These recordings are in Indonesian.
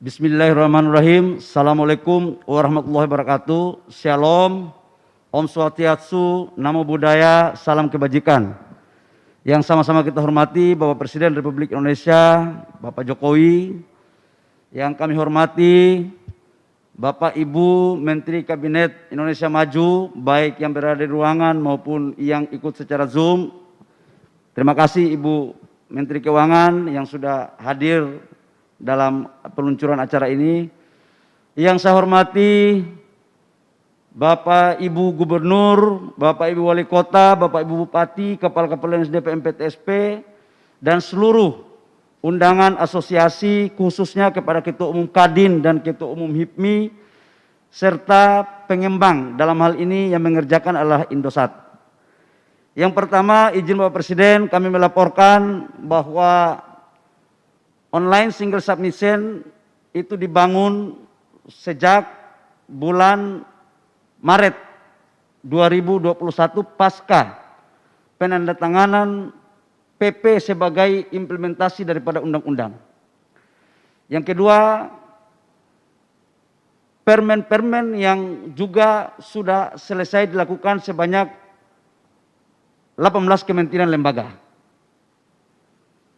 Bismillahirrahmanirrahim. Assalamualaikum warahmatullahi wabarakatuh. Shalom, Om Swastiastu, Namo Buddhaya, salam kebajikan. Yang sama-sama kita hormati Bapak Presiden Republik Indonesia, Bapak Jokowi. Yang kami hormati Bapak Ibu Menteri Kabinet Indonesia Maju, baik yang berada di ruangan maupun yang ikut secara Zoom. Terima kasih Ibu Menteri Keuangan yang sudah hadir dalam peluncuran acara ini. Yang saya hormati Bapak Ibu Gubernur, Bapak Ibu Wali Kota, Bapak Ibu Bupati, Kepala-Kepala Dinas DPM PTSP, dan seluruh undangan asosiasi, khususnya kepada Ketua Umum Kadin dan Ketua Umum HIPMI, serta pengembang dalam hal ini yang mengerjakan adalah Indosat. Yang pertama, izin Bapak Presiden, kami melaporkan bahwa online single submission itu dibangun sejak bulan Maret 2021 pasca penandatanganan PP sebagai implementasi daripada undang-undang. Yang kedua, permen-permen yang juga sudah selesai dilakukan sebanyak 18 kementerian lembaga.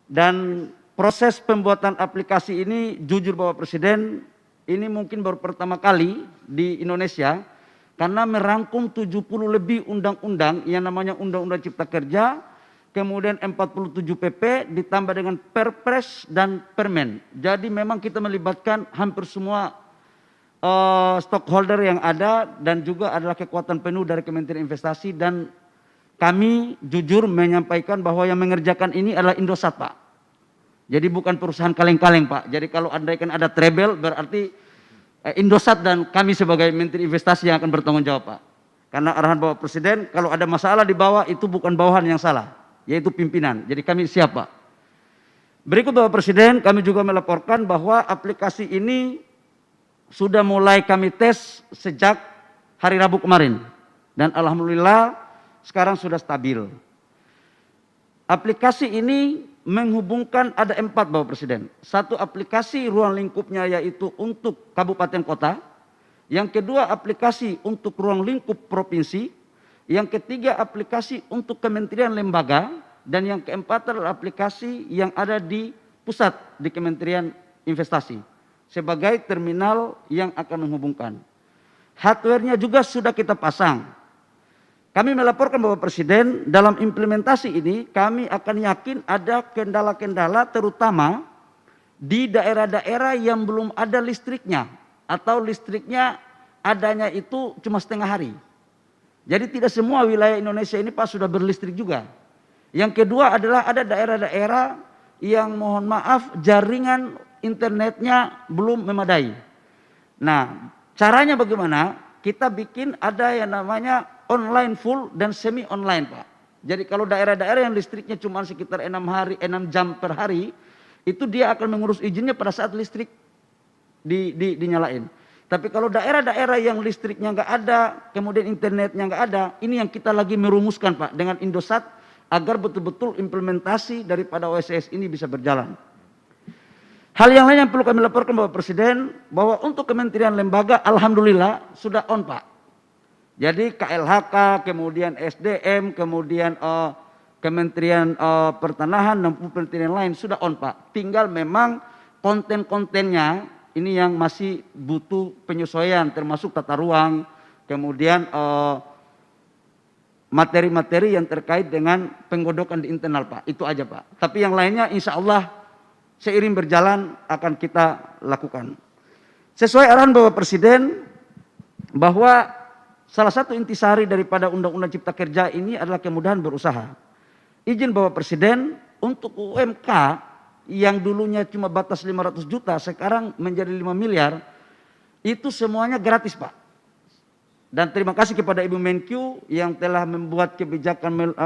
Dan proses pembuatan aplikasi ini, jujur Bapak Presiden, ini mungkin baru pertama kali di Indonesia, karena merangkum 70 lebih undang-undang yang namanya Undang-Undang Cipta Kerja, kemudian 47 PP, ditambah dengan Perpres dan Permen. Jadi memang kita melibatkan hampir semua stakeholder yang ada, dan juga adalah kekuatan penuh dari Kementerian Investasi, dan kami jujur menyampaikan bahwa yang mengerjakan ini adalah Indosat, Pak. Jadi bukan perusahaan kaleng-kaleng, Pak. Jadi kalau andaikan ada trouble, berarti Indosat dan kami sebagai Menteri Investasi yang akan bertanggung jawab, Pak. Karena arahan Bapak Presiden, kalau ada masalah di bawah, itu bukan bawahan yang salah, yaitu pimpinan. Jadi kami siap, Pak. Berikut Bapak Presiden, kami juga melaporkan bahwa aplikasi ini sudah mulai kami tes sejak hari Rabu kemarin. Dan Alhamdulillah sekarang sudah stabil. Aplikasi ini menghubungkan ada 4 Bapak Presiden. Satu, aplikasi ruang lingkupnya yaitu untuk kabupaten kota. Yang kedua, aplikasi untuk ruang lingkup provinsi. Yang ketiga, aplikasi untuk kementerian lembaga. Dan yang keempat adalah aplikasi yang ada di pusat di Kementerian Investasi sebagai terminal yang akan menghubungkan. Hardware-nya juga sudah kita pasang. Kami melaporkan Bapak Presiden, dalam implementasi ini kami akan yakin ada kendala-kendala terutama di daerah-daerah yang belum ada listriknya, atau listriknya adanya itu cuma setengah hari. Jadi tidak semua wilayah Indonesia ini Pak sudah berlistrik juga. Yang kedua adalah ada daerah-daerah yang mohon maaf jaringan internetnya belum memadai. Nah, caranya bagaimana? Kita bikin ada yang namanya online full dan semi online, Pak. Jadi kalau daerah-daerah yang listriknya cuma sekitar 6 jam per hari, itu dia akan mengurus izinnya pada saat listrik dinyalain. Tapi kalau daerah-daerah yang listriknya nggak ada, kemudian internetnya nggak ada, ini yang kita lagi merumuskan, Pak, dengan Indosat agar betul-betul implementasi daripada OSS ini bisa berjalan. Hal yang lain yang perlu kami laporkan Bapak Presiden, bahwa untuk kementerian lembaga alhamdulillah sudah on, Pak. Jadi KLHK, kemudian SDM, kemudian Kementerian Pertanahan dan kementerian lain sudah on, Pak. Tinggal memang konten-kontennya ini yang masih butuh penyesuaian, termasuk tata ruang, kemudian materi-materi yang terkait dengan penggodokan di internal, Pak. Itu aja, Pak. Tapi yang lainnya insya Allah seiring berjalan akan kita lakukan. Sesuai arahan Bapak Presiden bahwa salah satu intisari daripada Undang-Undang Cipta Kerja ini adalah kemudahan berusaha. Izin Bapak Presiden, untuk UMK yang dulunya cuma batas 500 juta, sekarang menjadi 5 miliar, itu semuanya gratis, Pak. Dan terima kasih kepada Ibu Menkyu yang telah membuat kebijakan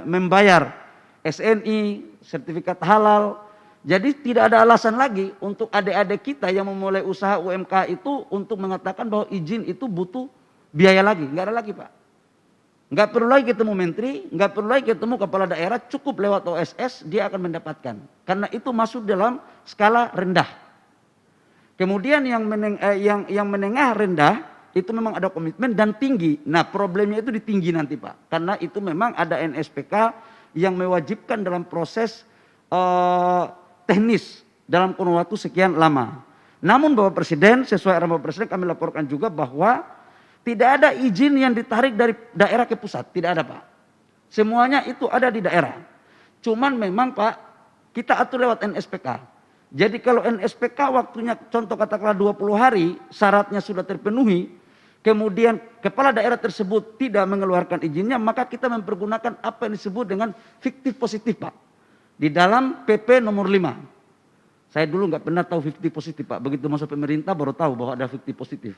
membayar SNI, sertifikat halal. Jadi tidak ada alasan lagi untuk adik-adik kita yang memulai usaha UMK itu untuk mengatakan bahwa izin itu butuh biaya lagi. Nggak ada lagi, Pak. Nggak perlu lagi ketemu menteri, nggak perlu lagi ketemu kepala daerah, cukup lewat OSS dia akan mendapatkan. Karena itu masuk dalam skala rendah. Kemudian yang menengah rendah itu memang ada komitmen dan tinggi. Nah, problemnya itu di tinggi nanti, Pak. Karena itu memang ada NSPK yang mewajibkan dalam proses teknis dalam kurun waktu sekian lama. Namun Bapak Presiden, sesuai arahan Bapak Presiden, kami laporkan juga bahwa tidak ada izin yang ditarik dari daerah ke pusat. Tidak ada, Pak. Semuanya itu ada di daerah. Cuman memang, Pak, kita atur lewat NSPK. Jadi kalau NSPK waktunya contoh katakanlah 20 hari, syaratnya sudah terpenuhi, kemudian kepala daerah tersebut tidak mengeluarkan izinnya, maka kita mempergunakan apa yang disebut dengan fiktif positif, Pak. Di dalam PP nomor 5. Saya dulu nggak pernah tahu fiktif positif, Pak. Begitu masuk pemerintah baru tahu bahwa ada fiktif positif.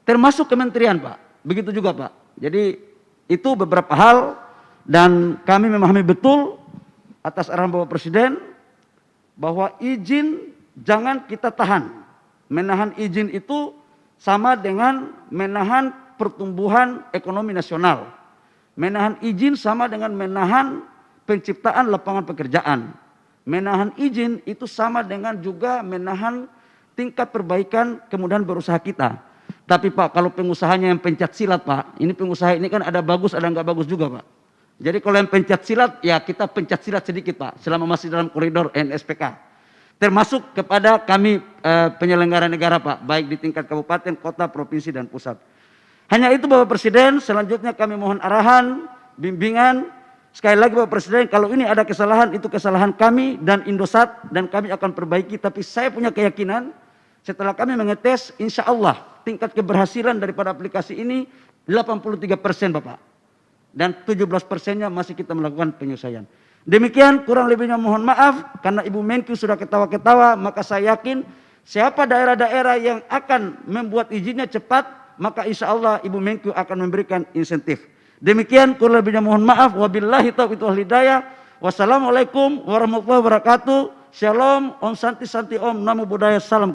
Termasuk kementerian, Pak. Begitu juga, Pak. Jadi itu beberapa hal dan kami memahami betul atas arahan Bapak Presiden bahwa izin jangan kita tahan. Menahan izin itu sama dengan menahan pertumbuhan ekonomi nasional. Menahan izin sama dengan menahan penciptaan lapangan pekerjaan. Menahan izin itu sama dengan juga menahan tingkat perbaikan kemudahan berusaha kita. Tapi Pak, kalau pengusahanya yang pencet silat, Pak, ini pengusaha ini kan ada bagus ada nggak bagus juga, Pak. Jadi kalau yang pencet silat, ya kita pencet silat sedikit, Pak, selama masih dalam koridor NSPK. Termasuk kepada kami penyelenggara negara, Pak, baik di tingkat kabupaten, kota, provinsi, dan pusat. Hanya itu Bapak Presiden, selanjutnya kami mohon arahan, bimbingan. Sekali lagi Bapak Presiden, kalau ini ada kesalahan, itu kesalahan kami dan Indosat, dan kami akan perbaiki. Tapi saya punya keyakinan, setelah kami mengetes, insya Allah tingkat keberhasilan daripada aplikasi ini 83%, Bapak. Dan 17%-nya masih kita melakukan penyelesaian. Demikian, kurang lebihnya mohon maaf, karena Ibu Menkyu sudah ketawa-ketawa, maka saya yakin siapa daerah-daerah yang akan membuat izinnya cepat, maka insya Allah Ibu Menkyu akan memberikan insentif. Demikian, kurang lebihnya mohon maaf. Wabillahi taufiq wal hidayah. Wassalamualaikum warahmatullahi wabarakatuh. Shalom, Om Santi Santi Om, Namo Buddhaya, Salam.